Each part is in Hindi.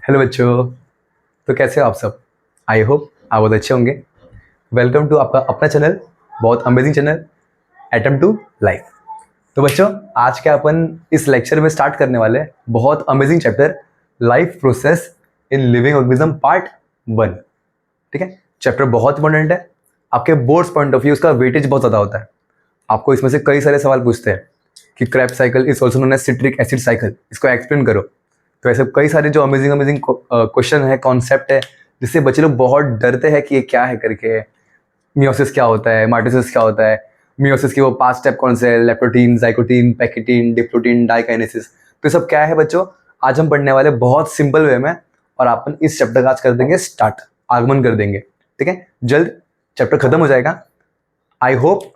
हेलो बच्चों। तो कैसे हो आप सब? आई होप आप बहुत अच्छे होंगे। वेलकम टू आपका अपना चैनल, बहुत amazing channel, atom to life. तो बच्चों, आज के अपन इस लेक्चर में स्टार्ट करने वाले हैं बहुत amazing chapter, life process in living organism part 1। ठीक है, चैप्टर बहुत इंपॉर्टेंट है। आपके बोर्ड्स पॉइंट ऑफ व्यू उसका वेटेज बहुत ज़्यादा होता है। आपको इसमें से कई सारे सवाल पूछते हैं कि Krebs cycle is also known as citric acid cycle, इसको एक्सप्लेन करो। तो ऐसे कई सारे जो अमेजिंग अमेजिंग क्वेश्चन है, कॉन्सेप्ट है, जिससे बच्चे लोग बहुत डरते हैं कि ये क्या है करके। मियोसिस क्या होता है, माइटोसिस क्या होता है, मियोसिस के वो 5 स्टेप कौन से है, लेप्टोटीन, जाइकोटीन, पैकेटीन, डिप्लोटीन, डाइकाइनेसिस, तो ये सब क्या है बच्चों, आज हम पढ़ने वाले बहुत सिंपल वे में। और अपन इस चैप्टर का आज कर देंगे स्टार्ट, आगमन कर देंगे। ठीक है, जल्द चैप्टर खत्म हो जाएगा। आई होप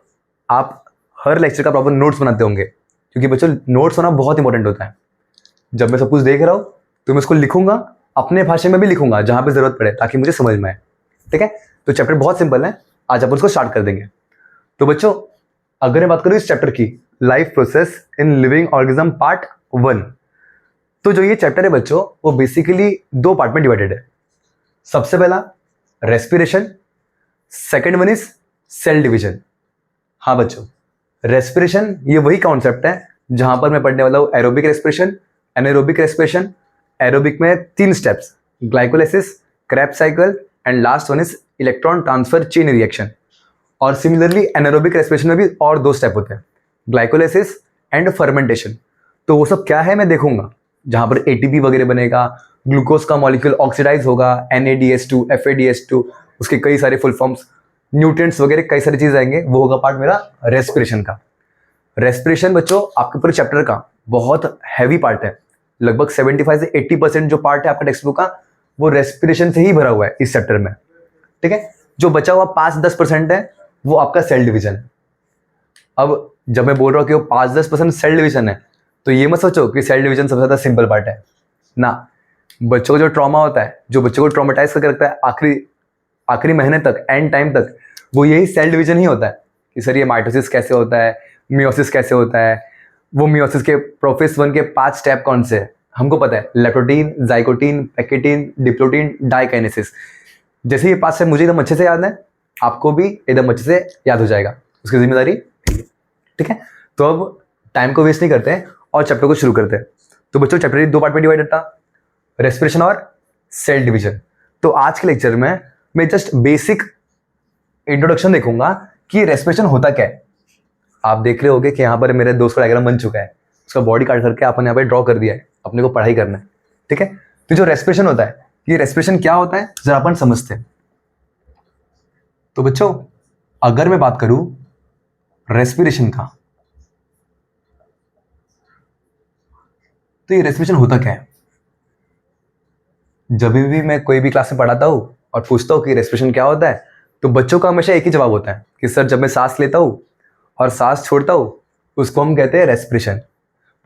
आप हर लेक्चर का प्रॉपर नोट्स बनाते होंगे, क्योंकि बच्चों नोट्स होना बहुत इंपॉर्टेंट होता है। जब मैं सब कुछ देख रहा हूँ तो मैं उसको लिखूंगा, अपने भाषा में भी लिखूंगा जहां पे जरूरत पड़े, ताकि मुझे समझ में आए। ठीक है, तो चैप्टर बहुत सिंपल है, आज अपन उसको स्टार्ट कर देंगे। तो बच्चों, अगर मैं बात करूँ इस चैप्टर की, life process in living organism part 1, तो जो ये चैप्टर है बच्चों, वो बेसिकली 2 पार्ट में डिवाइडेड है। सबसे पहला respiration, second one is cell division. हाँ बच्चों, रेस्पिरेशन ये वही कॉन्सेप्ट है जहां पर मैं पढ़ने वाला हूँ aerobic respiration, anaerobic respiration. Aerobic में 3 steps, glycolysis, Krebs cycle and last one is electron transfer chain reaction. और सिमिलरली एनारोबिक रेस्पिरेशन में भी और 2 स्टेप होते हैं, ग्लाइकोलाइसिस एंड फर्मेंटेशन। तो वो सब क्या है मैं देखूंगा, जहां पर एटीपी वगैरह बनेगा, ग्लूकोज का मॉलिक्यूल ऑक्सीडाइज होगा, NADH2, FADH2, उसके कई सारे फुल फॉर्म्स, न्यूट्रिएंट्स वगैरह कई सारी चीजें आएंगे, वो होगा पार्ट मेरा रेस्पिरेशन का। रेस्पिरेशन बच्चों आपके पूरे चैप्टर का बहुत हैवी पार्ट है। लगभग 75 से 80% जो पार्ट है आपका टेक्स्ट बुक का, वो रेस्पिरेशन से ही भरा हुआ है इस चैप्टर में। ठीक है, जो बचा हुआ 5-10% है वो आपका सेल डिवीजन है। अब जब मैं बोल रहा हूँ कि वो 5-10% सेल डिवीजन है, तो ये मत सोचो कि सेल डिवीजन सबसे ज्यादा सिंपल पार्ट है ना। बच्चों को जो ट्रॉमा होता है, जो बच्चों को ट्रॉमेटाइज करके रखता है आखिरी आखिरी महीने तक, एंड टाइम तक, वो यही सेल डिवीजन ही होता है कि सर ये माइटोसिस कैसे होता है, मियोसिस कैसे होता है, वो मियोसिस के प्रोफेस 1 के 5 स्टेप कौन से हैं हमको पता है, लेप्टोटीन, जाइकोटीन, पैकेटीन, डिप्लोटीन, डाइकाइनेसिस। जैसे ये 5 स्टेप मुझे एकदम अच्छे से याद है, आपको भी एकदम अच्छे से याद हो जाएगा, उसकी जिम्मेदारी मेरी है। ठीक है, तो अब टाइम को वेस्ट नहीं करते हैं और चैप्टर को शुरू करते हैं। तो बच्चों चैप्टर 2 पार्ट में डिवाइडेड था, रेस्पिरेशन और सेल डिवीजन। तो आज के लेक्चर में मैं जस्ट बेसिक इंट्रोडक्शन देखूंगा कि रेस्पिरेशन होता क्या है। आप देख रहे होगे कि यहाँ पर मेरे दोस्त का डायग्राम बन चुका है, उसका बॉडी कार्ड करके अपन यहाँ पे ड्रॉ कर दिया है, अपने को पढ़ाई करना है। ठीक है, तो जो रेस्पिरेशन होता है, ये रेस्पिरेशन क्या होता है जरा अपन समझते हैं। तो बच्चों, अगर मैं बात करूं रेस्पिरेशन का, तो ये रेस्पिरेशन होता क्या है। जब भी मैं कोई भी क्लास में पढ़ाता हूं और पूछता हूं कि रेस्पिरेशन क्या होता है, तो बच्चों का हमेशा एक ही जवाब होता है कि सर जब मैं सांस लेता हूं और सांस छोड़ता हूं उसको हम कहते हैं रेस्पिरेशन।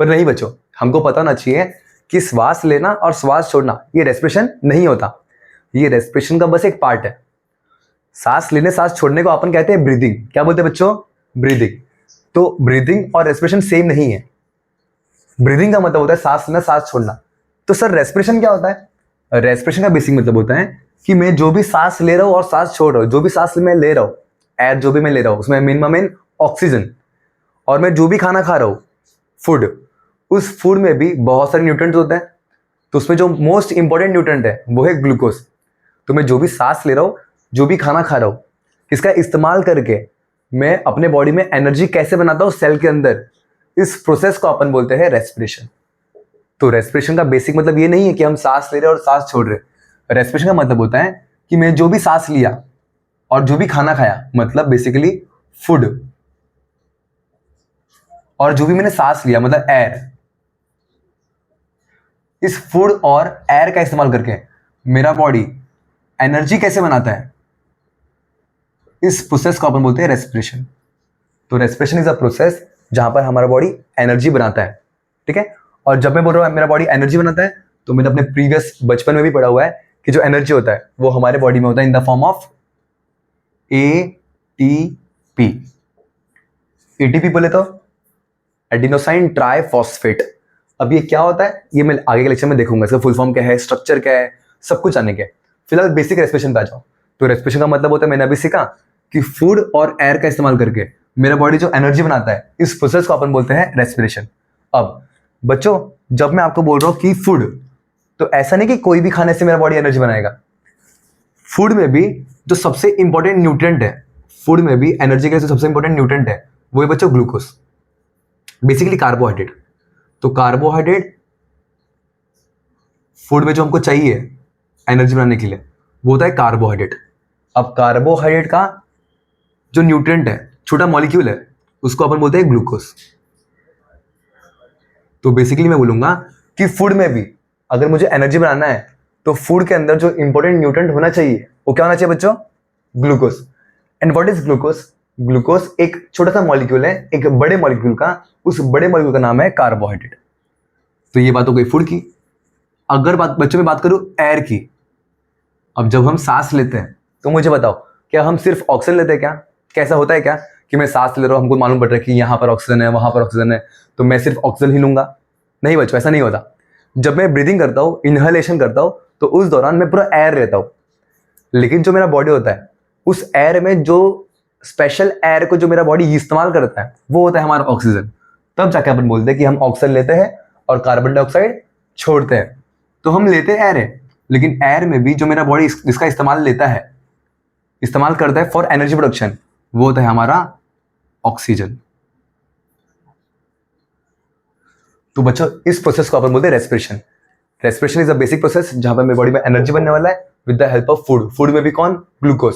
पर नहीं बच्चों, हमको पता होना चाहिए कि श्वास लेना और श्वास छोड़ना ये रेस्पिरेशन नहीं होता, ये रेस्पिरेशन का बस एक पार्ट है। सांस लेने सांस छोड़ने को अपन कहते हैं ब्रीदिंग। क्या बोलते हैं बच्चों? ब्रीदिंग। तो ब्रीदिंग और रेस्पिरेशन सेम नहीं है। ब्रीदिंग का मतलब होता है सांस लेना सांस छोड़ना। तो सर रेस्पिरेशन क्या होता है? रेस्पिरेशन का बेसिक मतलब होता है कि मैं जो भी सांस ले रहा हूं और सांस छोड़ रहा हूं, जो भी सांस मैं ले रहा हूं, एयर जो भी मैं ले रहा हूं, उसमें मिनिमम ऑक्सीजन, और मैं जो भी खाना खा रहा हूं, फूड, उस फूड में भी बहुत सारे न्यूट्रिएंट्स होते हैं। तो उसमें जो मोस्ट इंपॉर्टेंट न्यूट्रिएंट है वो है ग्लूकोज। तो मैं जो भी सांस ले रहा हूं, जो भी खाना खा रहा हूं, इसका इस्तेमाल करके मैं अपने बॉडी में एनर्जी कैसे बनाता हूं सेल के अंदर, इस प्रोसेस को अपन बोलते हैं रेस्पिरेशन। तो रेस्पिरेशन का बेसिक मतलब ये नहीं है कि हम सांस ले रहे और सांस छोड़ रहे। रेस्पिरेशन का मतलब होता है कि मैं जो भी सांस लिया और जो भी खाना खाया, मतलब बेसिकली फूड, और जो भी मैंने सांस लिया मतलब एयर, इस फूड और एयर का इस्तेमाल करके मेरा बॉडी एनर्जी कैसे बनाता है, इस प्रोसेस को अपन बोलते हैं रेस्पिरेशन। तो रेस्पिरेशन इज अ प्रोसेस जहां पर हमारा बॉडी एनर्जी बनाता है। ठीक है, और जब मैं बोल रहा हूं मेरा बॉडी एनर्जी बनाता है, तो मैंने अपने प्रीवियस बचपन में भी पढ़ा हुआ है कि जो एनर्जी होता है वो हमारे बॉडी में होता है in the form of ATP। ATP बोले तो एडिनोसाइन ट्राइफॉस्फेट, अब ये क्या होता है ये मैं आगे के लेक्चर में देखूंगा, इसका फुल फॉर्म क्या है, स्ट्रक्चर क्या है, सब कुछ जाने के। फिलहाल बेसिक रेस्पिरेशन पे आ जाओ। तो रेस्पिरेशन का मतलब होता है, मैंने अभी सीखा कि फूड और एयर का इस्तेमाल करके मेरा बॉडी जो एनर्जी बनाता है, इस प्रोसेस को अपन बोलते हैं रेस्पिरेशन। अब बच्चों, जब मैं आपको बोल रहा हूँ कि फूड, तो ऐसा नहीं कि कोई भी खाने से मेरा बॉडी एनर्जी बनाएगा। फूड में भी जो सबसे इंपॉर्टेंट न्यूट्रिएंट है, फूड में भी एनर्जी का जो सबसे इंपॉर्टेंट न्यूट्रिएंट है वो है बच्चों ग्लूकोज, बेसिकली कार्बोहाइड्रेट। तो कार्बोहाइड्रेट फूड में जो हमको चाहिए एनर्जी बनाने के लिए वो होता है कार्बोहाइड्रेट। अब कार्बोहाइड्रेट का जो न्यूट्रिएंट है, छोटा मॉलिक्यूल है, उसको अपन बोलते हैं ग्लूकोज। तो बेसिकली मैं बोलूंगा कि फूड में भी अगर मुझे एनर्जी बनाना है तो फूड के अंदर जो इंपॉर्टेंट न्यूट्रिएंट होना चाहिए वो क्या होना चाहिए बच्चों? Glucose. And what is glucose? Glucose एक छोटा सा मॉलिक्यूल है एक बड़े मॉलिक्यूल का, उस बड़े मॉलिक्यूल का नाम है कार्बोहाइड्रेट। तो ये बात हो गई फूड की। अगर बच्चों में बात करूं एयर की, अब जब हम सांस लेते हैं तो मुझे बताओ, क्या हम सिर्फ ऑक्सीजन लेते हैं क्या? कैसा होता है क्या कि मैं सांस ले रहा हूं, हमको मालूम पड़ रहा है कि यहाँ पर ऑक्सीजन है वहां पर ऑक्सीजन है, तो मैं सिर्फ ऑक्सीजन ही लूंगा? नहीं बच्चों, ऐसा नहीं होता। जब मैं ब्रीदिंग करता हूँ, इनहेलेशन करता हूँ, तो उस दौरान मैं पूरा एयर लेता हूँ, लेकिन जो मेरा बॉडी होता है उस एयर में जो स्पेशल एयर को जो मेरा बॉडी इस्तेमाल करता है वो होता है हमारा ऑक्सीजन। तब जाके अपन बोलते हैं कि हम ऑक्सीजन लेते हैं और कार्बन डाइऑक्साइड छोड़ते हैं। तो हम लेते एयर है, लेकिन एयर में भी जो मेरा बॉडी जिसका इस्तेमाल करता है फॉर एनर्जी प्रोडक्शन, वो होता है हमारा ऑक्सीजन। तो बच्चों, इस प्रोसेस को अपन बोलते हैं respiration. Respiration is a basic process जहां पर मेरी बॉडी में एनर्जी बनने वाला है with the help of food. Food में भी कौन? ग्लूकोज।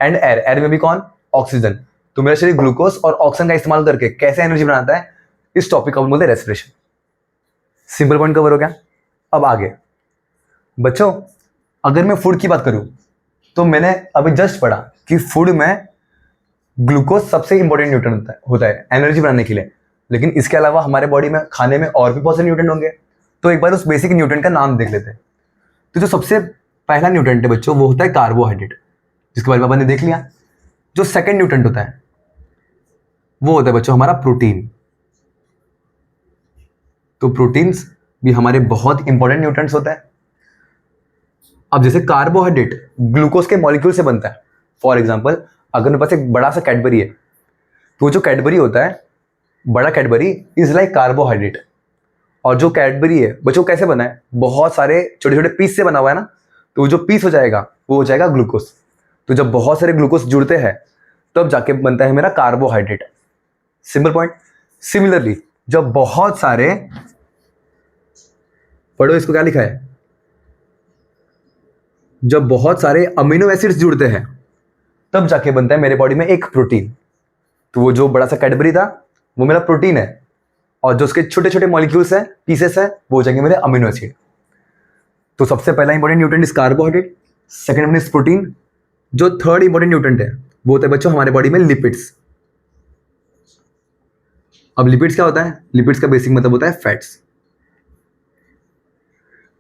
एंड एयर, एयर में भी कौन? ऑक्सीजन। तो मेरा शरीर ग्लूकोज और ऑक्सीजन का इस्तेमाल करके कैसे एनर्जी बनाता है, इस टॉपिक को अपन बोलते हैं रेस्पिरेशन। सिंपल पॉइंट कवर हो गया। अब आगे बच्चों, अगर मैं फूड की बात करूं तो मैंने अभी जस्ट पढ़ा कि फूड में ग्लूकोज सबसे इंपॉर्टेंट न्यूट्रिएंट होता है एनर्जी बनाने के लिए, लेकिन इसके अलावा हमारे बॉडी में खाने में और भी बहुत सारे न्यूट्रिएंट होंगे। तो एक बार उस बेसिक न्यूट्रिएंट का नाम देख लेते हैं। तो जो सबसे पहला न्यूट्रिएंट है बच्चों वो होता है कार्बोहाइड्रेट, जिसके बारे में अपन ने देख लिया। जो सेकंड न्यूट्रिएंट होता है वो होता है बच्चों हमारा प्रोटीन। तो प्रोटीन्स भी हमारे बहुत इंपॉर्टेंट न्यूट्रिएंट्स होता है। अब जैसे कार्बोहाइड्रेट ग्लूकोज के मॉलिक्यूल से बनता है। फॉर एग्जांपल, अगर मेरे पास एक बड़ा सा कैडबरी है, तो जो कैडबरी होता है, बड़ा कैडबरी इज लाइक कार्बोहाइड्रेट। और जो कैडबरी है बच्चों कैसे बना है? बहुत सारे छोटे छोटे पीस से बना हुआ है ना, तो जो पीस हो जाएगा वो हो जाएगा ग्लूकोज। तो जब बहुत सारे ग्लूकोज जुड़ते हैं तब जाके बनता है मेरा कार्बोहाइड्रेट। Simple point. सिमिलरली, जब बहुत सारे, पढ़ो इसको क्या लिखा है, जब बहुत सारे अमीनो एसिड्स जुड़ते हैं तब जाके बनता है मेरे बॉडी में एक प्रोटीन। तो वो जो बड़ा सा कैडबरी था वो मेरा प्रोटीन है, और जो उसके छोटे छोटे मॉलिक्यूल्स हैं, पीसेस हैं, वो हो जाएंगे मेरे अमीनो एसिड। तो सबसे पहला important nutrient is carbohydrate, second one is protein. जो थर्ड इंपॉर्टेंट न्यूट्रिएंट है वो होता है बच्चों हमारे बॉडी में लिपिड्स। अब लिपिड्स क्या होता है? लिपिड्स का बेसिक मतलब होता है फैट्स।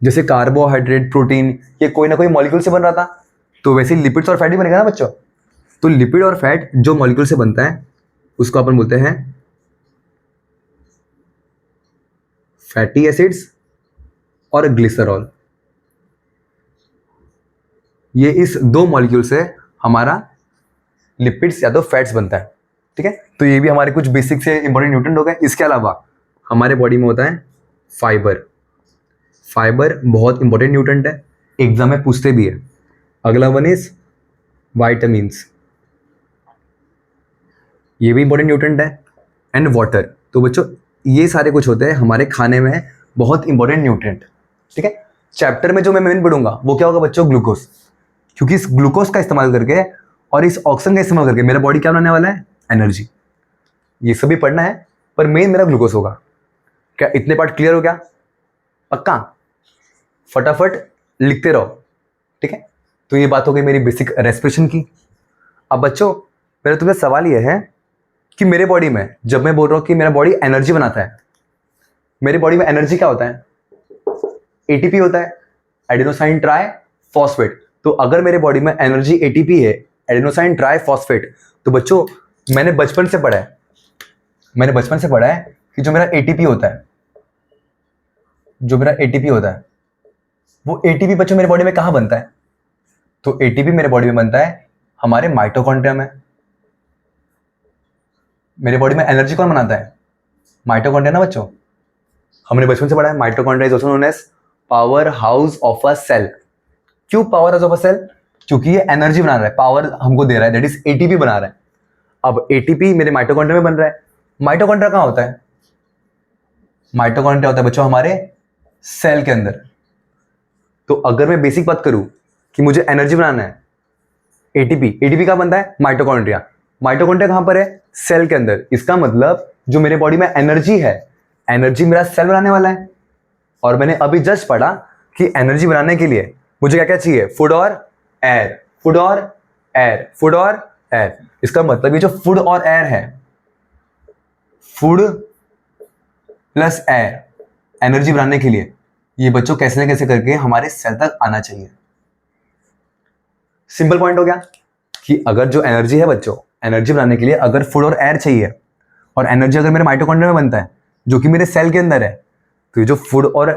जैसे कार्बोहाइड्रेट, प्रोटीन, ये कोई ना कोई मॉलिक्यूल से बन रहा था, तो वैसे ही लिपिड्स और फैट भी बनेगा ना बच्चों। तो लिपिड और फैट जो मॉलिक्यूल से बनता है उसको अपन बोलते हैं फैटी एसिड्स और ग्लिसरॉल। ये इस दो मॉलिक्यूल से हमारा लिपिड्स या तो फैट्स बनता है। ठीक है, तो ये भी हमारे कुछ बेसिक से इंपॉर्टेंट न्यूट्रिएंट हो गए। इसके अलावा हमारे बॉडी में होता है फाइबर। फाइबर बहुत इंपॉर्टेंट न्यूट्रिएंट है, एग्जाम में पूछते भी है। अगला वन इज वाइटामिन्स, ये भी इंपॉर्टेंट न्यूट्रिएंट है। And water. तो बच्चों, ये सारे कुछ होते हैं हमारे खाने में बहुत इंपॉर्टेंट न्यूट्रिएंट। ठीक है, चैप्टर में जो मैं मेन पढ़ूंगा वो क्या होगा बच्चों? ग्लूकोज। क्योंकि इस ग्लूकोज का इस्तेमाल करके और इस ऑक्सीजन का इस्तेमाल करके मेरा बॉडी क्या बनाने वाला है? एनर्जी। ये सभी पढ़ना है, पर मेन मेरा ग्लूकोज होगा। क्या इतने पार्ट क्लियर हो गया? पक्का? फटाफट लिखते रहो। ठीक है, तो ये बात हो गई मेरी बेसिक रेस्पिरेशन की। अब बच्चों, मेरा तुम्हें सवाल ये है कि मेरे बॉडी में, जब मैं बोल रहा हूँ कि मेरा बॉडी एनर्जी बनाता है, मेरे बॉडी में एनर्जी क्या होता है? एटीपी होता है, एडेनोसाइन ट्राई फॉस्फेट। तो अगर मेरे बॉडी में एनर्जी एटीपी है, एडेनोसाइन ट्राई फॉस्फेट, तो बच्चों मैंने बचपन से पढ़ा है कि जो मेरा एटीपी होता है जो मेरा एटीपी होता है, वो एटीपी बच्चों मेरे बॉडी में कहाँ बनता है? तो एटीपी मेरे बॉडी में बनता है हमारे माइटोकॉन्ड्रिया में। मेरे बॉडी में एनर्जी कौन बनाता है? माइटोकॉन्ड्रिया ना बच्चों। हमने बचपन से पढ़ा है mitochondria is also known as power house of a cell. क्यों power house of a cell? क्योंकि ये एनर्जी बना रहा है, पावर हमको दे रहा है, दैट इज एटीपी बना रहा है। अब एटीपी मेरे माइटोकॉन्ड्रिया में बन रहा है। माइटोकॉन्ड्रिया कहाँ होता है? माइटोकॉन्ड्रिया होता है बच्चों हमारे सेल के अंदर। तो अगर मैं बेसिक बात करूं कि मुझे एनर्जी बनाना है, एटीपी कहाँ बनता है? माइटोकॉन्ड्रिया। माइटोकॉन्ड्रिया कहाँ पर है? सेल के अंदर। इसका मतलब जो मेरे बॉडी में एनर्जी है, एनर्जी मेरा सेल बनाने वाला है। और मैंने अभी जस्ट पढ़ा कि एनर्जी बनाने के लिए मुझे क्या क्या चाहिए? फूड और एयर, फूड और एयर, फूड और एयर। इसका मतलब ये जो फूड और एयर है, फूड प्लस एयर, एनर्जी बनाने के लिए ये बच्चों कैसे ना कैसे करके हमारे सेल तक आना चाहिए। सिंपल पॉइंट हो गया कि अगर जो एनर्जी है बच्चों, एनर्जी बनाने के लिए अगर फूड और एयर चाहिए, और एनर्जी अगर मेरे माइटोकॉन्ड्रिया में बनता है जो कि मेरे सेल के अंदर है, तो ये जो फूड और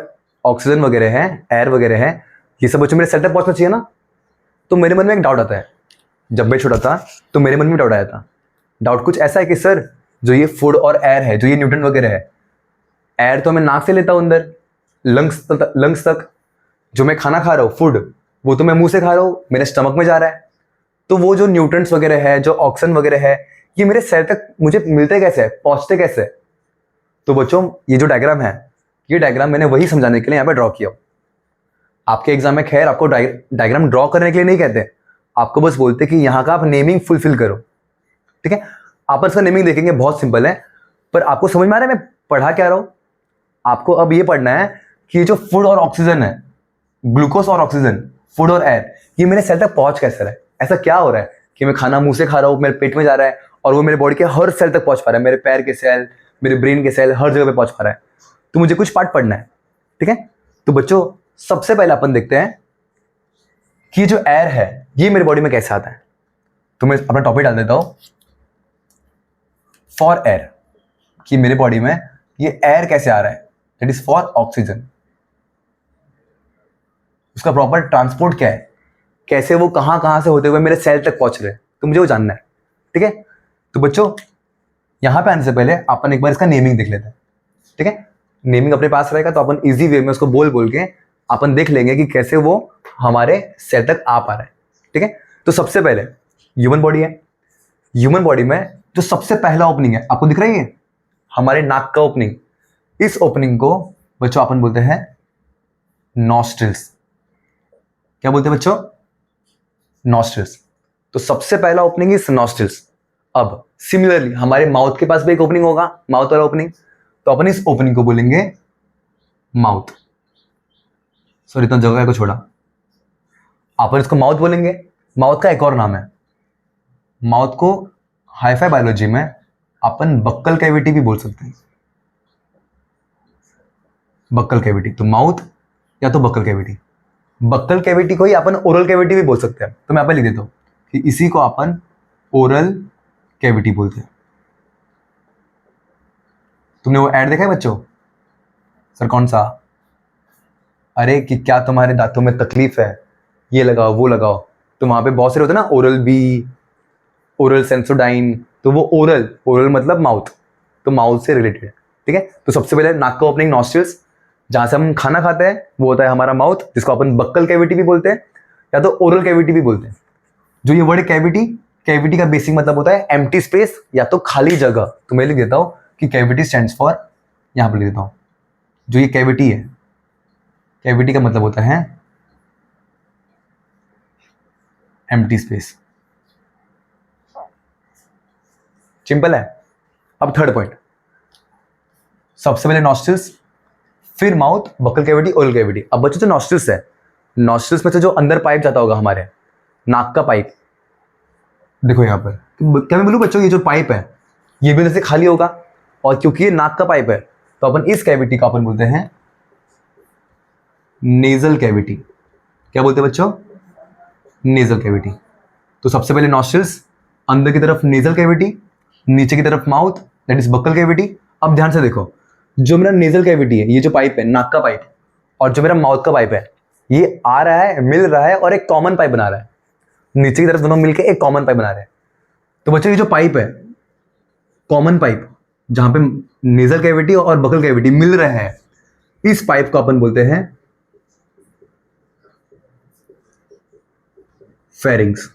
ऑक्सीजन वगैरह है, एयर वगैरह है, ये सब बच्चों मेरे सेल तक पहुंचना चाहिए ना। तो मेरे मन में एक डाउट आता है, जब मैं छोटा था तो मेरे मन में डाउट आया था। डाउट कुछ ऐसा है कि सर जो ये फूड और एयर है, जो ये न्यूट्रन वगैरह है, एयर तो मैं नाक से लेता हूं अंदर लंग्स तक, जो मैं खाना खा रहा हूँ फूड, वो तो मैं मुंह से खा रहा हूँ, मेरे स्टमक में जा रहा है। तो वो जो न्यूट्रंट्स वगैरह है, जो ऑक्सीजन वगैरह है, ये मेरे सेल तक मुझे मिलते कैसे, पहुंचते कैसे? तो बच्चों ये जो डायग्राम है, ये डायग्राम मैंने वही समझाने के लिए यहाँ पे ड्रॉ किया। आपके एग्जाम में खैर आपको डायग्राम ड्रॉ करने के लिए नहीं कहते, आपको बस बोलते कि यहाँ का आप नेमिंग फुलफिल करो, ठीक है। आप इसका नेमिंग देखेंगे, बहुत सिंपल है। पर आपको समझ में आ रहा है मैं पढ़ा क्या रहा हूँ? आपको अब ये पढ़ना है कि ये जो फूड और ऑक्सीजन है, ग्लूकोज और ऑक्सीजन, फूड और एयर, ये मेरे सेल तक पहुंच कैसे रहा है? ऐसा क्या हो रहा है कि मैं खाना मुंह से खा रहा हूँ, मेरे पेट में जा रहा है और वो मेरे बॉडी के हर सेल तक पहुंच पा रहा है, मेरे पैर के सेल, मेरे ब्रेन के सेल, हर जगह पे पहुंच पा रहा है। तो मुझे कुछ पार्ट पढ़ना है, ठीक है। तो बच्चों सबसे पहले अपन देखते हैं कि जो एयर है ये मेरे बॉडी में कैसे आता है। तो मैं अपना टॉपिक डाल देता हूं, फॉर एयर, कि मेरे बॉडी में ये एयर कैसे आ रहा है, दैट इज फॉर ऑक्सीजन। उसका प्रॉपर ट्रांसपोर्ट क्या है, कैसे वो कहां से होते हुए मेरे सेल तक पहुंच रहे हैं, तो मुझे वो जानना है, ठीक है। तो बच्चों यहां पे आने से पहले अपन एक बार इसका नेमिंग देख लेते हैं, ठीक है। नेमिंग अपने पास रहेगा तो अपन इजी वे में उसको बोल के अपन देख लेंगे कि कैसे वो हमारे सेल तक आ पा रहा है, ठीक है। तो सबसे पहले ह्यूमन बॉडी है। ह्यूमन बॉडी में जो सबसे पहला ओपनिंग है, आपको दिख रही है हमारे नाक का ओपनिंग, इस ओपनिंग को बच्चों अपन बोलते हैं नॉस्ट्रिल्स। क्या बोलते हैं बच्चों? नॉस्ट्रिल्स। तो सबसे पहला ओपनिंग इज नॉस्ट्रिल्स। अब सिमिलरली हमारे माउथ के पास भी एक ओपनिंग होगा, माउथ वाला ओपनिंग, तो अपन इस ओपनिंग को बोलेंगे माउथ। सॉरी इतना जगह को छोड़ा, अपन इसको माउथ बोलेंगे। माउथ का एक और नाम है, माउथ को हाईफाई बायोलॉजी में अपन बक्कल कैविटी भी बोल सकते हैं, बक्कल कैविटी। तो माउथ या तो बक्कल कैविटी, बक्कल कैविटी को ही अपन ओरल कैविटी भी बोल सकते हैं। तो मैं यहाँ पे लिख देता हूं कि इसी को अपन ओरल कैविटी बोलते हैं। तुमने वो ऐड देखा है बच्चों? सर कौन सा? अरे कि क्या तुम्हारे दांतों में तकलीफ है, ये लगाओ वो लगाओ। तो वहां पे बहुत सारे होते हैं ना, ओरल बी, ओरल सेंसोडाइन। तो वो ओरल मतलब माउथ, तो माउथ से रिलेटेड, ठीक है। तो सबसे पहले नाक का ओपनिंग नॉस्ट्रिल्स, जहां से हम खाना खाते हैं वो होता है हमारा माउथ, जिसको अपन बक्कल कैविटी भी बोलते हैं या तो ओरल कैविटी भी बोलते हैं। जो ये वर्ड कैविटी, कैविटी का बेसिक मतलब होता है एम्प्टी स्पेस या तो खाली जगह। तो मैं लिख देता हूं कि कैविटी स्टैंड्स फॉर, यहां पर लिख देता हूं जो ये कैविटी है, कैविटी का मतलब होता है एम्प्टी स्पेस। सिंपल है। अब थर्ड पॉइंट, सबसे पहले नॉस्ट्रिल्स, फिर mouth, buckle cavity, oral cavity. अब बच्चों जो नॉस्ट्रिल्स है, नॉस्ट्रिल्स में से जो अंदर पाइप जाता होगा हमारे नाक का पाइप, देखो यहाँ पर क्या मैं बोलूं बच्चों, ये जो पाइप है ये भी अंदर से खाली होगा, और क्योंकि ये नाक का पाइप है तो अपन इस कैविटी का अपन बोलते हैं नेजल कैविटी। क्या बोलते हैं बच्चों? Nasal cavity. तो सबसे पहले नॉस्ट्रिल्स, अंदर की तरफ नेजल कैविटी, नीचे की तरफ mouth, that is buccal cavity. अब ध्यान से देखो, जो मेरा नेजल कैविटी है, ये जो पाइप है नाक का पाइप, और जो मेरा माउथ का पाइप है ये आ रहा है, मिल रहा है और एक कॉमन पाइप बना रहा है, नीचे की तरफ दोनों मिलके एक कॉमन पाइप बना रहे हैं। तो बच्चों ये जो पाइप है, कॉमन पाइप, जहां पे नेजल कैविटी और बकल कैविटी मिल रहे हैं, इस पाइप को अपन बोलते हैं फेरिंग्स।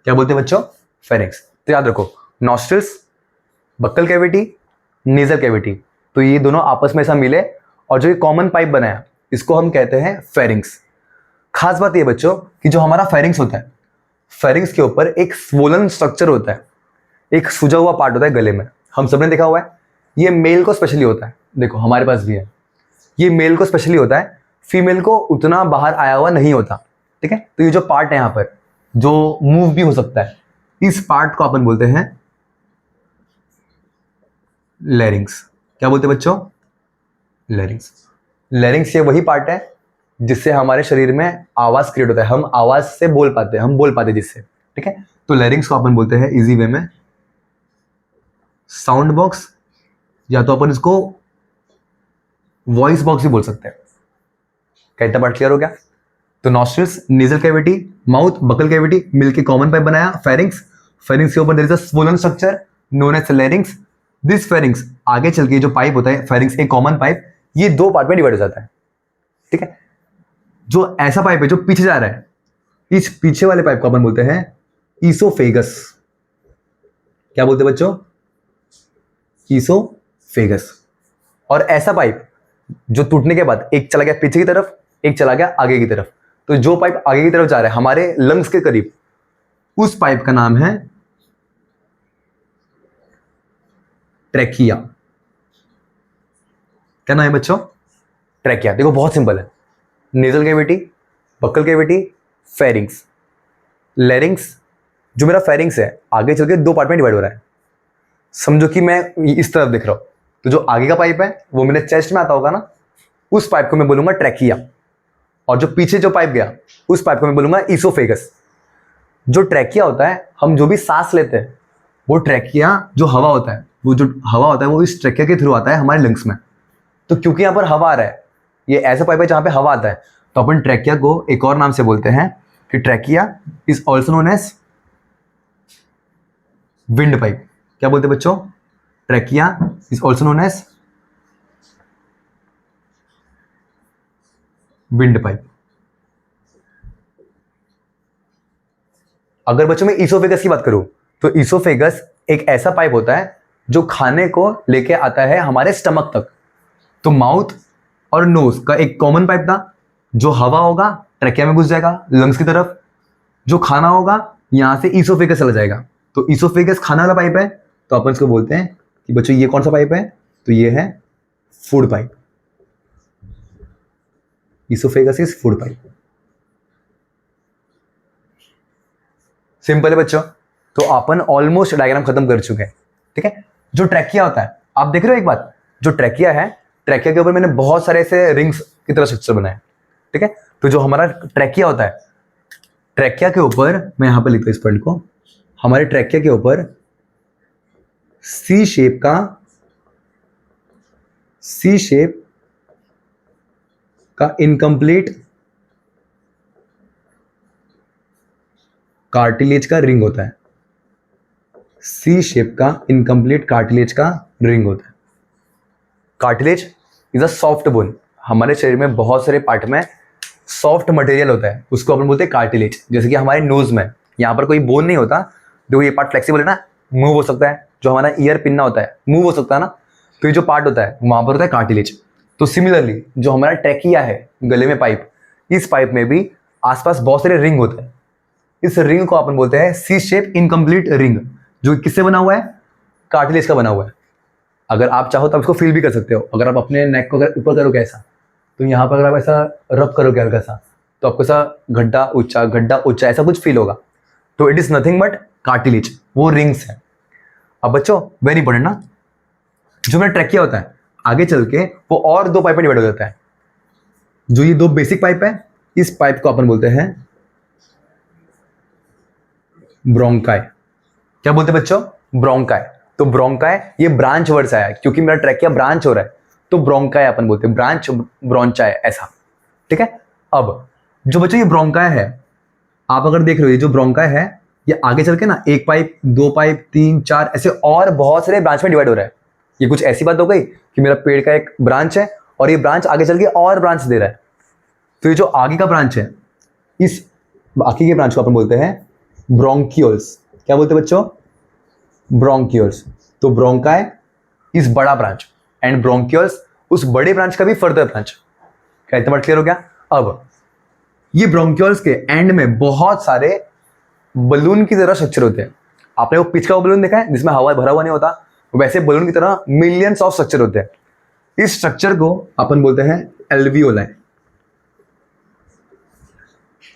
क्या बोलते हैं बच्चों? फेरिंग्स। तो याद रखो, nostrils, buccal cavity, nasal cavity, तो ये दोनों आपस में ऐसा मिले और जो ये कॉमन पाइप बनाया इसको हम कहते हैं फेरिंग्स। खास बात ये बच्चों कि जो हमारा फेरिंग्स होता है, फेरिंग्स के ऊपर एक स्वोलन स्ट्रक्चर होता है, एक सूजा हुआ पार्ट होता है गले में। हम सबने देखा हुआ है, ये मेल को स्पेशली होता है, देखो हमारे पास भी है, ये मेल को स्पेशली होता है, फीमेल को उतना बाहर आया हुआ नहीं होता। ठीक है, तो ये जो पार्ट है यहाँ पर जो मूव भी हो सकता है, इस पार्ट को अपन बोलते हैं लैरिंग्स। क्या बोलते हैं बच्चों? लैरिंग्स। लैरिंग्स ये वही पार्ट है जिससे हमारे शरीर में आवाज क्रिएट होता है, हम आवाज से बोल पाते हैं, हम बोल पाते हैं जिससे। ठीक है, तो लैरिंग्स को अपन बोलते हैं इजी वे में साउंड बॉक्स, या तो अपन इसको वॉइस बॉक्स भी बोल सकते हैं। क्या इतना पार्ट क्लियर हो गया? तो nostrils, nasal cavity, mouth, buccal cavity मिलके कॉमन पाइप बनाया फेरिंग्स। फेरिंग्स के ऊपर there is a swollen structure known as larynx. This pharynx आगे चल के जो पाइप होता है फेरिंग्स, एक कॉमन पाइप, ये दो पार्ट में डिवाइड हो जाता है। ठीक है, जो ऐसा पाइप है जो पीछे जा रहा है, इस पीछे वाले पाइप को अपन बोलते हैं ईसोफेगस। क्या बोलते हैं बच्चों? ईसोफेगस। और ऐसा पाइप जो टूटने के बाद एक चला गया पीछे की तरफ, एक चला गया आगे की तरफ, तो जो पाइप आगे की तरफ जा रहा है हमारे लंग्स के करीब, उस पाइप का नाम है ट्रैकिया। क्या नाम है बच्चों? ट्रैकिया। देखो बहुत सिंपल है, nasal cavity, buccal cavity, pharynx, लैरिंग्स। जो मेरा फेरिंग्स है आगे चल के दो पार्ट में डिवाइड हो रहा है। समझो कि मैं इस तरफ देख रहा हूं, तो जो आगे का पाइप है वो मेरे चेस्ट में आता होगा ना, उस पाइप को मैं बोलूंगा ट्रैकिया, और जो पीछे जो पाइप गया उस पाइप को मैं बोलूंगा ईसोफेगस। जो ट्रैकिया होता है, हम जो भी सांस लेते हैं, वो ट्रैकिया जो हवा होता है, वो जो हवा होता है वो इस ट्रैकिया के थ्रू आता है हमारे लंग्स में। तो क्योंकि यहाँ पर हवा आ रहा है, ये ऐसा पाइप है जहाँ पे हवा आता है, तो अपन ट्रैकिया को एक और नाम से बोलते हैं कि trachea is also known as windpipe. क्या बोलते हैं बच्चों? Trachea is also known as windpipe. अगर बच्चों मैं ईसोफेगस की बात करूं, तो ईसोफेगस एक ऐसा पाइप होता है जो खाने को लेके आता है हमारे स्टमक तक। तो माउथ और नोज का एक कॉमन पाइप था, जो हवा होगा ट्रैकिया में घुस जाएगा लंग्स की तरफ, जो खाना होगा यहां से ईसोफेगस चला जाएगा। तो ईसोफेगस खाना वाला पाइप है, तो अपन इसको बोलते हैं कि बच्चों ये कौन सा पाइप है? तो ये है food pipe. Oesophagus is food pipe. Simple है बच्चों। तो अपन ऑलमोस्ट डायग्राम खत्म कर चुके हैं। ठीक है, जो ट्रैकिया होता है, आप देख रहे हो एक बात, जो ट्रैकिया है, ट्रैकिया के ऊपर मैंने बहुत सारे ऐसे रिंग्स की तरह स्ट्रक्चर बनाए। ठीक है, तो जो हमारा ट्रैकिया होता है, ट्रैकिया के ऊपर मैं यहां पर लिखता हूं इस पॉइंट को, हमारे ट्रैकिया के ऊपर सी शेप का इनकम्प्लीट कार्टिलेज का रिंग होता है। सी शेप का इनकम्प्लीट कार्टिलेज का रिंग होता है। Cartilage is a soft bone. हमारे शरीर में बहुत सारे पार्ट में सॉफ्ट मटेरियल होता है, उसको अपन बोलते हैं कार्टिलेज। जैसे कि हमारे नोज में यहाँ पर कोई बोन नहीं होता, देखो ये पार्ट फ्लेक्सिबल है ना, मूव हो सकता है। जो हमारा ईयर पिन्ना होता है मूव हो सकता है ना, तो ये जो पार्ट होता है वहां पर होता है कार्टिलेज। तो सिमिलरली जो हमारा ट्रैकिया है गले में पाइप, इस पाइप में भी आसपास बहुत सारे रिंग होते हैं। इस रिंग को अपन बोलते हैं सी शेप इनकम्प्लीट रिंग, जो किससे बना हुआ है? कार्टिलेज का बना हुआ है। अगर आप चाहो तो आप इसको फील भी कर सकते हो। अगर आप अपने नेक को अगर ऊपर करोगे ऐसा, तो यहाँ पर अगर आप ऐसा रब करोगे हल्का सा, तो आपको ऐसा गड्ढा ऊंचा ऐसा कुछ फील होगा। तो it is nothing but cartilage, वो रिंग्स है। अब बच्चों वेरी इंपॉर्टेंट ना, जो मेरा ट्रैकिया होता है आगे चल के वो और दो पाइप में डिवाइड हो जाता है। जो ये दो बेसिक पाइप है, इस पाइप को अपन बोलते हैं ब्रोंकाई। क्या बोलते हैं बच्चों? ब्रोंकाई। तो ब्रोंकाई ये ब्रांच वर्ड से आया है, क्योंकि मेरा ट्रैकिया ब्रांच हो रहा है, तो ब्रोंकाई अपन बोलते हैं, ब्रांच ब्रोंचाई ऐसा, ठीक है। अब जो बच्चों ये ब्रोंकाई है, आप अगर देख रहे हो ये जो ब्रोंकाई है ये आगे चल के ना 1 पाइप 2 पाइप 3 4 ऐसे और बहुत सारे ब्रांच में डिवाइड हो रहा है। ये कुछ ऐसी बात हो गई कि मेरा पेड़ का एक ब्रांच है और ये ब्रांच आगे चल के और ब्रांच दे रहा है। तो ये जो आगे का ब्रांच है, इस बाकी के ब्रांच को अपन बोलते हैं ब्रोंकियोल्स। क्या बोलते हैं बच्चों? ब्रोंकियोल्स। तो ब्रोंकाई इस बड़ा ब्रांच एंड ब्रोंकियोल्स उस बड़े ब्रांच का भी फर्दर ब्रांच। क्या इतना बात क्लियर हो गया? अब ये ब्रोंकियोल्स के एंड में बहुत सारे बलून की तरह स्ट्रक्चर होते हैं। आपने वो पिच का बलून देखा है जिसमें हवा भरा हुआ नहीं होता, वैसे बलून की तरह मिलियंस ऑफ स्ट्रक्चर होते हैं। इस स्ट्रक्चर को अपन बोलते हैं एल्वियोलाई।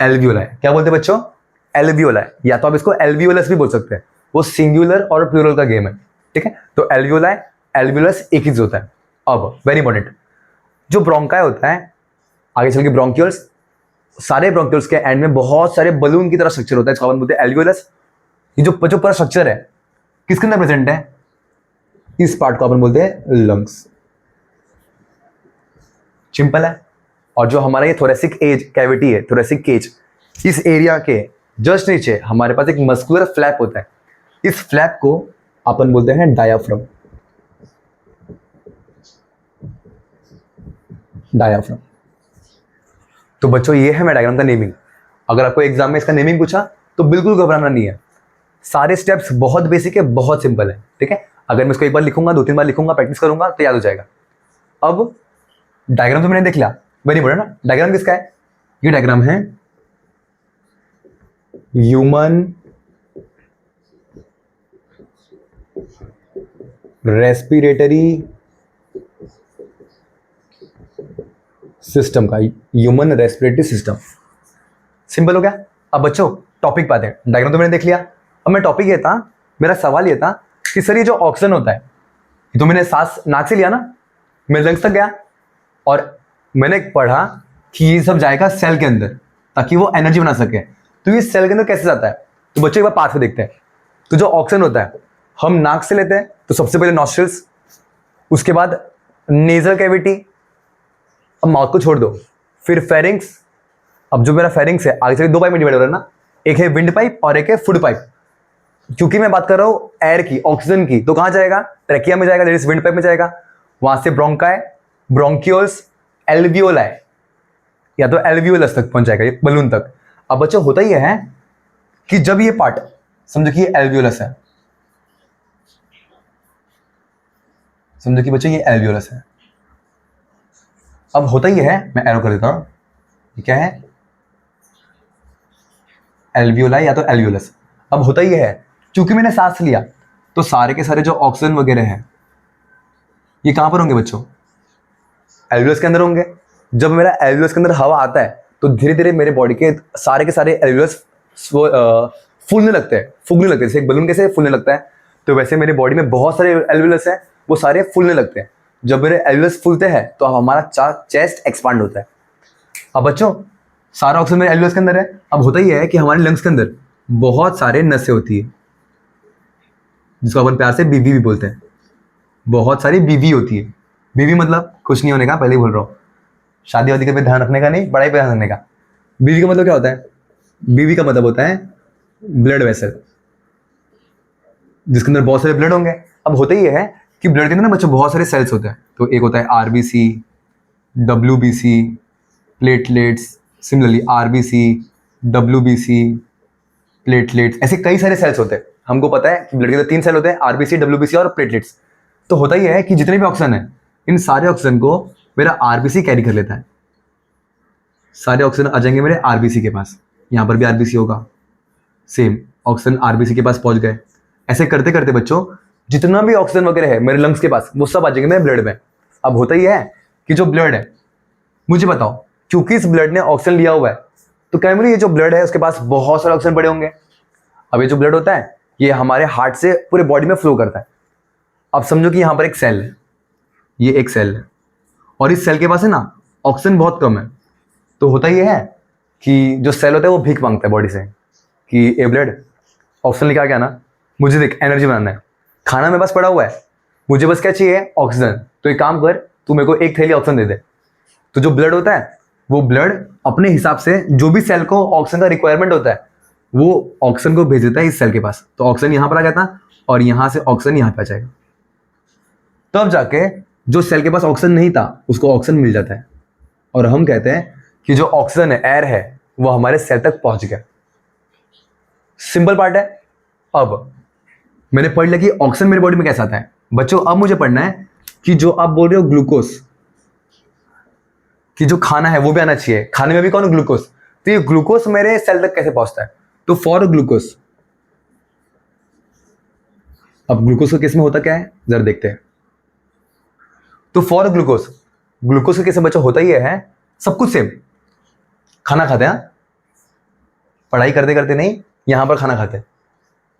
एल्वियोलाई क्या बोलते हैं बच्चों? एल्वियोलाई, या तो आप इसको एल्वियोलस भी बोल सकते हैं, वो सिंगुलर और प्लूरल का गेम है, ठीक है। तो एल्वियोलाई एल्वियोलस एक ही चीज होता है। अब वेरी इंपॉर्टेंट, जो ब्रोंकाई होता है आगे चल के ब्रोंकियोल्स, सारे ब्रोंकियोल्स के एंड में बहुत सारे बलून की तरह स्ट्रक्चर होता है, इसको अपन बोलते हैं एल्वियोलस। ये जो पूरा स्ट्रक्चर है किसके अंदर प्रेजेंट है? इस पार्ट को अपन बोलते हैं लंग्स। सिंपल है। और जो हमारा ये थोरेसिक एज कैविटी है, थोरेसिक केज, इस एरिया के जस्ट नीचे हमारे पास एक मस्कुलर फ्लैप होता है। इस फ्लैप को अपन बोलते हैं डायाफ्राम। डायाफ्राम। तो बच्चों ये है मेरा डायग्राम का नेमिंग। अगर आपको एग्जाम में इसका नेमिंग पूछा तो बिल्कुल घबराना नहीं है, सारे स्टेप्स बहुत बेसिक है, बहुत सिंपल है, ठीक है। अगर मैं इसको एक बार लिखूंगा 2-3 बार लिखूंगा, प्रैक्टिस करूंगा तो याद हो जाएगा। अब डायग्राम तो मैंने देख लिया, वेरी इंपॉर्टेंट ना। डायग्राम किसका है? ये डायग्राम है ह्यूमन रेस्पिरेटरी सिस्टम का, ह्यूमन रेस्पिरेटरी सिस्टम। सिंपल हो गया। अब बच्चों टॉपिक पाते हैं। डायग्राम तो मैंने देख लिया। अब मैं टॉपिक ये था, मेरा सवाल ये था कि सर ये जो ऑक्सीजन होता है, तो मैंने सांस नाक से लिया ना, मैं लंग्स तक गया और मैंने पढ़ा कि ये सब जाएगा सेल के अंदर ताकि वो एनर्जी बना सके। तो ये सेल के अंदर कैसे जाता है? तो बच्चों एक बार पाथ में देखते हैं। तो जो ऑक्सीजन होता है हम नाक से लेते हैं, तो सबसे पहले नॉस्ट्रिल्स, उसके बाद नेजल कैविटी, अब माउथ को छोड़ दो, फिर फेरिंग्स। अब जो मेरा फेरिंग्स है आगे चलिए 2 पाइप में डिवाइड हो रहा है ना, एक है विंड पाइप और एक है फूड पाइप। क्योंकि मैं बात कर रहा हूं एयर की, ऑक्सीजन की, तो कहां जाएगा? ट्रेकिया में जाएगा, दैट इज विंड पाइप में जाएगा। वहां से ब्रोंकाई, ब्रोंकियोल्स, एल्वियोलाई या तो एल्वियोलस तक पहुंच जाएगा, ये बलून तक। अब बच्चों होता ही है कि जब ये पार्ट समझो कि ये एल्वियोलस है, समझो कि बच्चों ये एल्वियोलस है। अब होता ही है, मैं एरो कर देता हूं, ये क्या है? एल्वियोलाई या तो एल्वियोलस। अब होता ही है क्योंकि मैंने सांस लिया तो सारे के सारे जो ऑक्सीजन वगैरह हैं ये कहां पर होंगे बच्चों? एल्वियोलस के अंदर होंगे। जब मेरा एल्वियोलस के अंदर हवा आता है तो धीरे धीरे मेरे बॉडी के सारे एल्वियोलस फूलने लगते हैं, फूलने लगते हैं। जैसे एक बलून कैसे फूलने लगता है, तो वैसे मेरे बॉडी में बहुत सारे एल्वियोलस हैं, वो सारे फूलने लगते हैं। जब मेरे एल्वियोलस फूलते हैं तो हमारा चेस्ट एक्सपांड होता है। अब बच्चों सारा ऑक्सीजन मेरे एल्वियोलस के अंदर है। अब होता ही है कि हमारे लंग्स के अंदर बहुत सारे नसें होती है, जिसको अपन प्यार से बीवी भी बोलते हैं। बहुत सारी बीवी होती है। बीवी मतलब कुछ नहीं होने का, पहले ही बोल रहा हूँ, शादी वादी का पे ध्यान रखने का नहीं, पढ़ाई पे ध्यान रखने का। बीवी का मतलब क्या होता है? बीवी का मतलब होता है ब्लड वेसल, जिसके अंदर बहुत सारे ब्लड होंगे। अब होता ही है कि ब्लड के अंदर ना बच्चों बहुत सारे सेल्स होते हैं। तो एक होता है RBC, WBC, platelets, similarly RBC, WBC, platelets, ऐसे कई सारे सेल्स होते हैं। हमको पता है कि ब्लड के अंदर 3 सेल होते हैं, आरबीसी, डब्ल्यूबीसी और प्लेटलेट्स। तो होता ही है कि जितने भी ऑक्सीजन है, इन सारे ऑक्सीजन को मेरा आरबीसी कैरी कर लेता है। सारे ऑक्सीजन आ जाएंगे मेरे आरबीसी के पास। यहाँ पर भी आरबीसी होगा, सेम ऑक्सीजन आरबीसी के पास पहुंच गए। ऐसे करते करते बच्चों जितना भी ऑक्सीजन वगैरह है मेरे लंग्स के पास, वो सब आ जाएंगे मेरे ब्लड में। अब होता ही है कि जो ब्लड है, मुझे बताओ, क्योंकि इस ब्लड ने ऑक्सीजन लिया हुआ है तो क्या ये जो ब्लड है उसके पास बहुत सारे ऑक्सीजन पड़े होंगे। अब ये जो ब्लड होता है ये हमारे हार्ट से पूरे बॉडी में फ्लो करता है। अब समझो कि यहाँ पर एक सेल है, ये एक सेल है और इस सेल के पास है ना ऑक्सीजन बहुत कम है। तो होता ही है कि जो सेल होता है वो भीख मांगता है बॉडी से कि ए ब्लड ऑक्सीजन लेके आ गया ना, मुझे देख एनर्जी बनाना है, खाना मेरे पास पड़ा हुआ है, मुझे बस क्या चाहिए? ऑक्सीजन। तो एक काम कर, तू मेरे को एक थैली ऑक्सीजन दे दे। तो जो ब्लड होता है वो ब्लड अपने हिसाब से जो भी सेल को ऑक्सीजन का रिक्वायरमेंट होता है वो ऑक्सीजन को भेज देता है इस सेल के पास। तो ऑक्सीजन यहाँ पर आ जाता और यहाँ से ऑक्सीजन यहाँ पे आ जाएगा। तब जाके जो सेल के पास ऑक्सीजन नहीं था उसको ऑक्सीजन मिल जाता है और हम कहते हैं कि जो ऑक्सीजन है, एयर है, वो हमारे सेल तक पहुंच गया। सिंपल पार्ट है। अब मैंने पढ़ लिया कि ऑक्सीजन मेरी बॉडी में कैसा आता है। बच्चों अब मुझे पढ़ना है कि जो आप बोल रहे हो ग्लूकोज, कि जो खाना है वो भी आना चाहिए। खाने में भी कौन ग्लूकोज, तो ये ग्लूकोज मेरे सेल तक कैसे पहुंचता है। तो फॉर ग्लूकोज, अब ग्लूकोज का केस में होता क्या है जरा देखते हैं। तो फॉर ग्लूकोज, ग्लूकोज के केस में बच्चों होता ही है सब कुछ सेम। खाना खाते हैं, पढ़ाई करते करते नहीं, यहां पर खाना खाते हैं।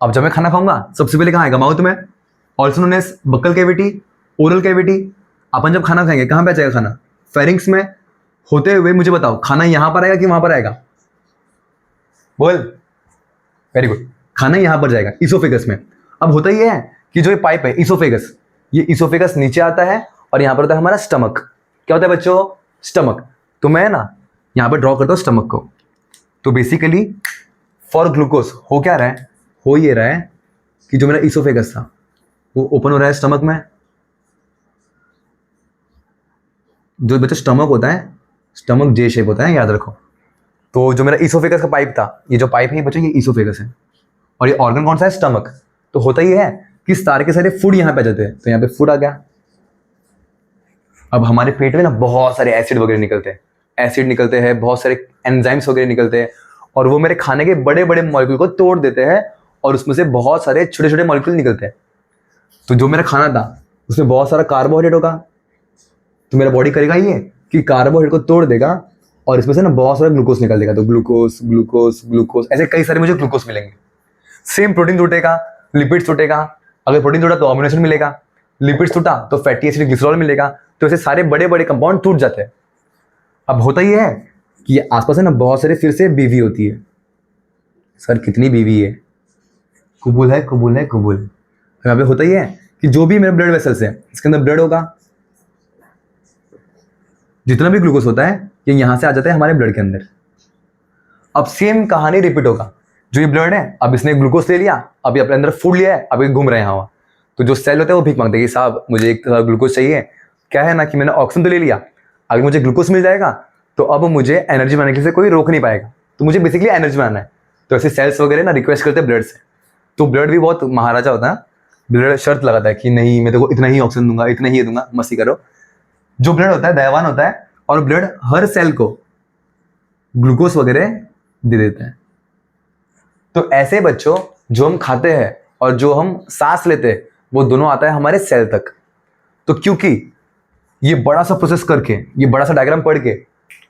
अब जब मैं खाना खाऊंगा सबसे पहले कहां आएगा, माउथ में, also known as buccal cavity, oral cavity. अपन जब खाना खाएंगे कहां पे आ जाएगा खाना, फेरिंक्स में होते हुए मुझे बताओ खाना यहां पर आएगा कि वहां पर आएगा, बोल। वेरी गुड, खाना यहां पर जाएगा इसोफेगस में। अब होता ही है कि जो ये पाइप है इसोफेगस, ये इसोफेगस नीचे आता है और यहां पर होता है हमारा स्टमक। क्या होता है बच्चों, स्टमक। तो मैं ना यहां पर ड्रॉ करता हूं स्टमक को। तो बेसिकली फॉर ग्लूकोज हो क्या रहा है, हो ये रहा है कि जो मेरा इसोफेगस था वो ओपन हो रहा है स्टमक में। जो बच्चों स्टमक होता है, स्टमक जे शेप होता है, याद रखो। तो जो मेरा इसोफेगस का पाइप था, ये जो पाइप है बच्चों ये इसोफेगस है और ये ऑर्गन कौन सा है, स्टमक। तो होता ही है कि सारे के सारे फूड यहां पे आ जाते हैं। तो यहां पे फूड आ गया। अब हमारे पेट में ना बहुत सारे एसिड वगैरह निकलते हैं, एसिड निकलते हैं, बहुत सारे एंजाइम्स वगैरह निकलते हैं और वो मेरे खाने के बड़े बड़े मॉलिक्यूल को तोड़ देते हैं और उसमें से बहुत सारे छोटे छोटे मॉलिक्यूल निकलते हैं। तो जो मेरा खाना था उसमें बहुत सारा कार्बोहाइड्रेट होगा। तो मेरा बॉडी करेगा ये कि कार्बोहाइड्रेट को तोड़ देगा और इसमें से ना बहुत सारा ग्लूकोज निकल देगा। तो ग्लूकोज ग्लूकोज ग्लूकोज, ऐसे कई सारे मुझे ग्लूकोज मिलेंगे। सेम प्रोटीन टूटेगा, लिपिड्स टूटेगा। अगर प्रोटीन टूटा तो अमीनो एसिड मिलेगा, लिपिड्स टूटा तो फैटी एसिड ग्लिसरॉल मिलेगा। तो ऐसे सारे बड़े बड़े कंपाउंड टूट जाते हैं। अब होता ही है कि ये आसपास है ना बहुत सारे फिर से बीवी होती है। सर कितनी बीवी है, कुबुल है कुबुल है कुबुल। यहाँ पे होता ही है कि जो भी मेरे ब्लड वेसल्स है इसके अंदर ब्लड होगा। जितना भी ग्लूकोज होता है ये यहां से आ जाता है हमारे ब्लड के अंदर। अब सेम कहानी रिपीट होगा। जो ये ब्लड है, अब इसने ग्लूकोज ले लिया, अब ये अपने अंदर फूड लिया है, अब ये घूम रहे हैं हवा। तो जो सेल होता है वो भीख मांगते हैं कि साहब मुझे एक ग्लूकोज चाहिए। क्या है ना कि मैंने ऑक्सीजन तो ले लिया, अगर मुझे ग्लूकोज मिल जाएगा तो अब मुझे एनर्जी बनाने के लिए कोई रोक नहीं पाएगा। तो मुझे बेसिकली एनर्जी बनाना है। तो ऐसे सेल्स वगैरह ना रिक्वेस्ट करते हैं ब्लड से। तो ब्लड भी बहुत महाराजा होता है। ब्लड शर्त लगाता है कि नहीं मैं तेको इतना ही ऑक्सीजन दूंगा, इतना ही दूंगा, मस्ती करो। जो ब्लड होता है दयावान होता है और ब्लड हर सेल को ग्लूकोज वगैरह दे देता है। तो ऐसे बच्चों जो हम खाते हैं और जो हम सांस लेते हैं वो दोनों आता है हमारे सेल तक। तो क्योंकि ये बड़ा सा प्रोसेस करके, ये बड़ा सा डायग्राम पढ़ के,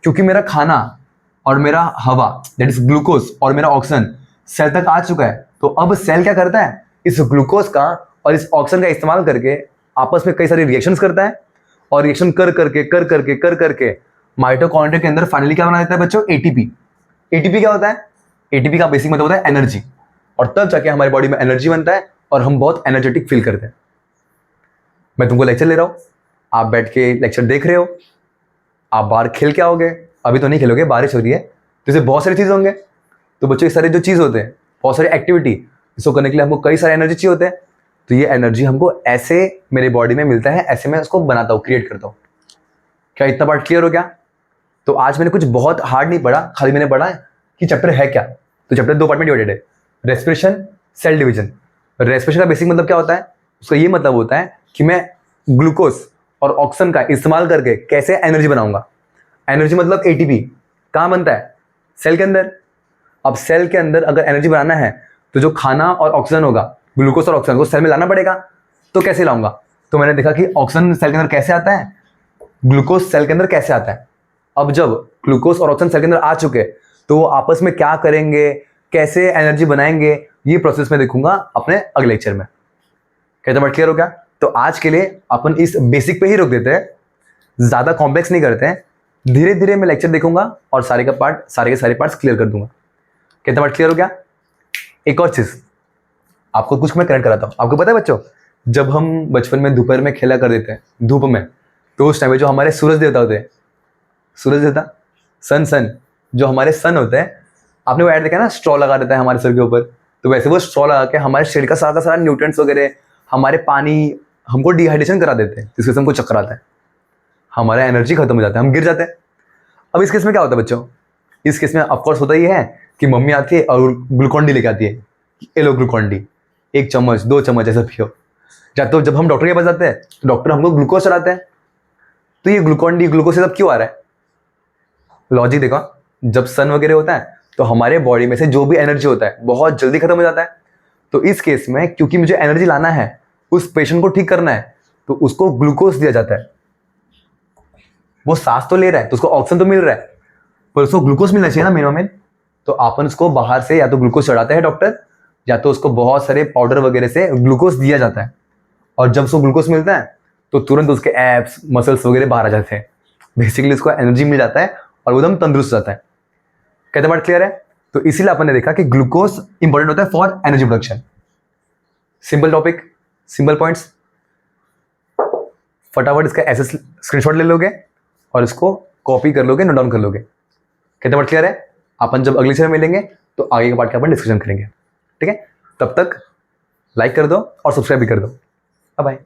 क्योंकि मेरा खाना और मेरा हवा दैट इज ग्लूकोज और मेरा ऑक्सीजन सेल तक आ चुका है, तो अब सेल क्या करता है, इस ग्लूकोज का और इस ऑक्सीजन का इस्तेमाल करके आपस में कई सारे रिएक्शंस करता है और रिएक्शन कर करके माइटोकॉन्ड्रिया के अंदर फाइनली क्या बना देता है बच्चों, एटीपी। एटीपी क्या होता है, एटीपी का बेसिक मतलब होता है एनर्जी। और तब जाके हमारी बॉडी में एनर्जी बनता है और हम बहुत एनर्जेटिक फील करते हैं। मैं तुमको लेक्चर ले रहा हूं, आप बैठ के लेक्चर देख रहे हो, आप बाहर खेल के आओगे, अभी तो नहीं खेलोगे, बारिश हो रही है, तो इसे बहुत सारी चीज़ होंगे। तो बच्चों ये सारे जो चीज़ होते हैं, बहुत सारी एक्टिविटी, इसको करने के लिए हमको कई सारे एनर्जी चाहिए होते हैं। तो ये एनर्जी हमको ऐसे मेरे बॉडी में मिलता है, ऐसे मैं उसको बनाता हूँ, क्रिएट करता हूँ। क्या इतना पार्ट क्लियर हो गया? तो आज मैंने कुछ बहुत हार्ड नहीं पढ़ा, खाली मैंने पढ़ा कि चैप्टर है क्या। तो चैप्टर 2 पार्ट में डिवाइडेड है, रेस्पिरेशन, सेल डिवीजन। रेस्पिरेशन का बेसिक मतलब क्या होता है, उसका ये मतलब होता है कि मैं ग्लूकोज और ऑक्सीजन का इस्तेमाल करके कैसे एनर्जी बनाऊंगा। एनर्जी मतलब एटीपी कहाँ बनता है, सेल के अंदर। अब सेल के अंदर अगर एनर्जी बनाना है तो जो खाना और ऑक्सीजन होगा, ग्लूकोज और ऑक्सीजन को सेल में लाना पड़ेगा। तो कैसे लाऊंगा, तो मैंने देखा कि ऑक्सीजन सेल के अंदर कैसे आता है, ग्लूकोज सेल के अंदर कैसे आता है। अब जब ग्लूकोज और ऑक्सीजन सेल के अंदर आ चुके तो वो आपस में क्या करेंगे, कैसे एनर्जी बनाएंगे, ये प्रोसेस में देखूंगा अपने अगले लेक्चर में। कहते बात क्लियर हो गया? तो आज के लिए अपन इस बेसिक पे ही रोक देते हैं, ज्यादा कॉम्प्लेक्स नहीं करते हैं। धीरे धीरे मैं लेक्चर देखूंगा और सारे के सारे पार्ट्स क्लियर कर दूंगा। कहते बात क्लियर हो गया? एक और चीज आपको कुछ मैं कनेक्ट कराता हूँ। आपको पता है बच्चों, जब हम बचपन में दोपहर में खेला कर देते हैं धूप में, तो उस टाइम पे जो हमारे सूरज देवता होते हैं, सूरज देवता, सन जो हमारे सन होते हैं, आपने वो ऐड देखा ना, स्ट्रॉ लगा देता है हमारे सर के ऊपर, तो वैसे वो स्ट्रॉ लगा के हमारे शरीर का सारा न्यूट्रिएंट्स वगैरह, हमारे पानी, हमको डिहाइड्रेशन करा देते हैं, जिसके से हमको चक्कर आता है, हमारा एनर्जी खत्म हो जाता है, हम गिर जाते हैं। अब इस केस में क्या होता है बच्चों, इस केस में ऑफकोर्स होता ही है कि मम्मी आती है और ग्लूकॉन डी लेके आती है, ये लो ग्लूकॉन डी, 1 चम्मच 2 चम्मच ऐसा पियो। या तो जब हम डॉक्टर के पास जाते हैं तो डॉक्टर हमको ग्लूकोज चढ़ाते हैं। तो ये ग्लूकॉन डी ग्लूकोज से सब क्यों आ रहा है? लॉजिक देखो, जब सन वगैरह होता है तो हमारे बॉडी में से जो भी एनर्जी होता है बहुत जल्दी खत्म हो जाता है। तो इस केस में क्योंकि मुझे एनर्जी लाना है, उस पेशेंट को ठीक करना है, तो उसको ग्लूकोज दिया जाता है। वो सांस तो ले रहा है तो उसको ऑक्सीजन तो मिल रहा है, पर उसको ग्लूकोज मिलना चाहिए ना मेन। तो अपन उसको बाहर से या तो ग्लूकोज चढ़ाते हैं डॉक्टर, या तो उसको बहुत सारे पाउडर वगैरह से ग्लूकोज दिया जाता है। और जब उसको ग्लूकोज मिलता है तो तुरंत उसके एब्स मसल्स वगैरह बाहर आ जाते हैं, बेसिकली उसको एनर्जी मिल जाता है और वो एकदम तंदुरुस्त रहता है। कहते बात क्लियर है? तो इसीलिए अपन ने देखा कि ग्लूकोज इंपॉर्टेंट होता है for energy production. Simple topic, simple points, फटाफट इसका ऐसे स्क्रीनशॉट ले लोगे और इसको कॉपी कर लोगे, नोट डाउन कर लोगे। कहते बात क्लियर है? अपन जब अगले सेशन में मिलेंगे तो आगे के पार्ट का अपन डिस्कशन करेंगे। ठीक है, तब तक लाइक कर दो और सब्सक्राइब भी कर दो। Bye bye.